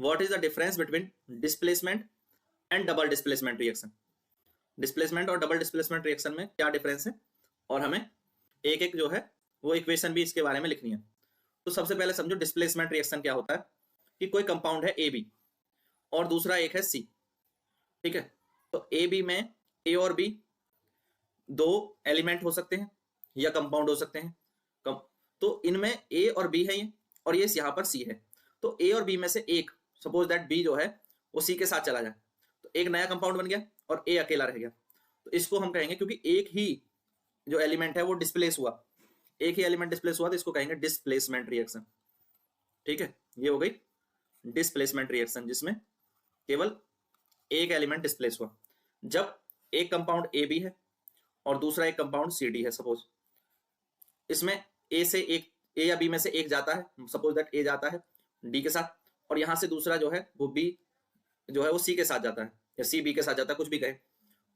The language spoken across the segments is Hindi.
What is the difference between displacement and double displacement reaction. Displacement और डबल डिस्प्लेसमेंट रिएक्शन में क्या डिफरेंस है, और हमें एक एक जो है वो इक्वेशन भी इसके बारे में लिखनी है। तो सबसे पहले समझो डिस्प्लेसमेंट रिएक्शन क्या होता है कि कोई कंपाउंड है ए बी और दूसरा एक है सी, ठीक है। तो ए बी में ए और बी दो एलिमेंट हो सकते हैं या कंपाउंड हो सकते हैं। तो इनमें ए और बी है ये, और ये यहाँ पर सी है। तो ए और बी में से एक, सपोज दैट बी जो है वो सी के साथ चला जाए, तो एक नया कंपाउंड बन गया और ए अकेला रह गया। तो इसको हम कहेंगे, क्योंकि एक ही जो एलिमेंट है वो डिस्प्लेस हुआ, एक ही एलिमेंट डिस्प्लेस हुआ, तो इसको कहेंगे डिस्प्लेसमेंट रिएक्शन, ठीक है। ये हो गई डिस्प्लेसमेंट रिएक्शन जिसमें केवल एक एलिमेंट डिस्प्लेस हुआ। जब एक कंपाउंड ए बी है और दूसरा एक कंपाउंड सी डी है, सपोज इसमें ए से एक, ए या बी में से एक जाता है, सपोज दैट ए जाता है डी के साथ, और यहां से दूसरा जो है वो बी जो है वो सी के साथ जाता है या सी बी के साथ जाता है, कुछ भी कहे।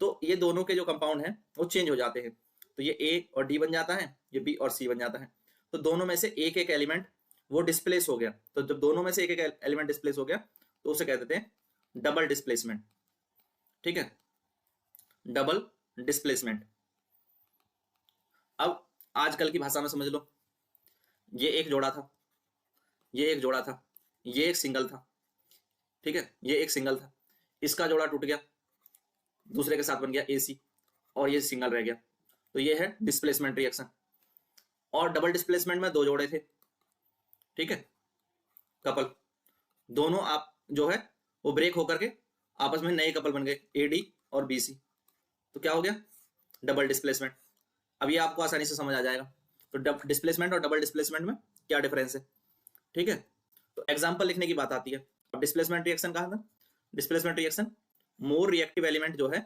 तो ये दोनों के जो कंपाउंड हैं वो चेंज हो जाते हैं। तो ये ए और डी बन जाता है, ये बी और सी बन जाता है। तो दोनों में से एक एक एलिमेंट वो डिस्प्लेस हो गया। तो जब दोनों में से एक एक एलिमेंट डिस्प्लेस हो गया तो उसे कह देते हैं डबल डिस्प्लेसमेंट, ठीक है, डबल डिस्प्लेसमेंट। अब आजकल की भाषा में समझ लो, ये एक जोड़ा था, ये एक जोड़ा था, ये एक सिंगल था, ठीक है, ये एक सिंगल था, इसका जोड़ा टूट गया, दूसरे के साथ बन गया एसी, और ये सिंगल रह गया। तो ये है डिस्प्लेसमेंट रिएक्शन। और डबल डिस्प्लेसमेंट में दो जोड़े थे, ठीक है, कपल, दोनों आप जो है वो ब्रेक होकर के आपस में नए कपल बन गए, एडी और बीसी। तो क्या हो गया, डबल डिस्प्लेसमेंट। अब ये आपको आसानी से समझ आ जाएगा। तो डिस्प्लेसमेंट और डबल डिस्प्लेसमेंट में क्या डिफरेंस है, ठीक है। तो एग्जांपल लिखने की बात आती है। अब डिस्प्लेसमेंट रिएक्शन कहा था, displacement reaction more reactive element जो है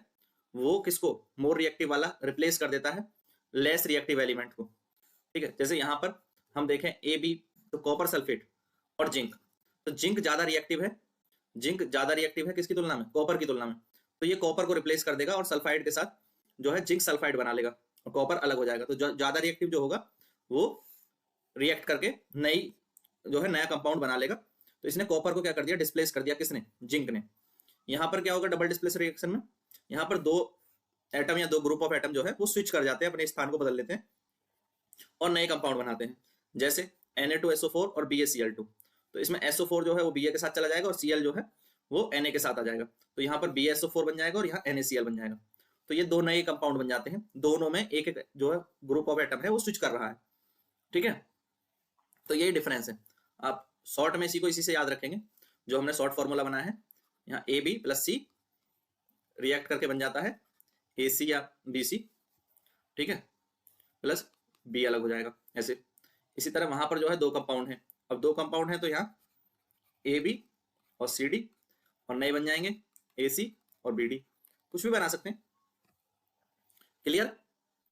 वो किसको, मोर रिएक्टिव वाला रिप्लेस कर देता है लेस रिएक्टिव एलिमेंट को, ठीक है। जैसे यहां पर हम देखें ए बी, तो कॉपर सल्फेट और जिंक, तो जिंक ज्यादा रिएक्टिव है, जिंक ज्यादा रिएक्टिव है किसकी तुलना में, कॉपर की तुलना में। तो ये कॉपर को रिप्लेस कर देगा और सल्फाइड के साथ जो है जिंक सल्फाइड बना लेगा और कॉपर अलग हो जाएगा। तो ज्यादा रिएक्टिव जो होगा वो रिएक्ट करके नई जो है नया कंपाउंड बना लेगा। तो इसने कॉपर को क्या कर दिया, डिस्प्लेस कर दिया, किसने, जिंक ने। यहां पर क्या होगा डबल डिस्प्लेस रिएक्शन में, यहां पर दो एटम या दो ग्रुप ऑफ एटम जो है वो स्विच कर जाते हैं, अपने स्थान को बदल लेते हैं और नए कंपाउंड बनाते हैं, जैसे Na2SO4 और BaCl2। तो इसमें SO4 जो है वो Ba के साथ चला जाएगा और Cl जो है वो Na के साथ आ जाएगा। तो यहाँ पर BaSO4 बन जाएगा और यहाँ NaCl बन जाएगा। तो ये दो नए कंपाउंड बन जाते हैं, दोनों में एक एक जो है ग्रुप ऑफ एटम है वो स्विच कर रहा है, ठीक है। तो यही डिफरेंस है। आप शॉर्ट में इसी को इसी से याद रखेंगे, जो हमने शॉर्ट फॉर्मूला बनाया है। यहाँ AB प्लस C रिएक्ट करके बन जाता है AC या BC, ठीक है, प्लस B अलग हो जाएगा ऐसे। इसी तरह वहां पर जो है दो कंपाउंड हैं, अब दो कंपाउंड हैं तो यहाँ AB और CD, और नए बन जाएंगे AC और BD, कुछ भी बना सकते हैं, क्लियर।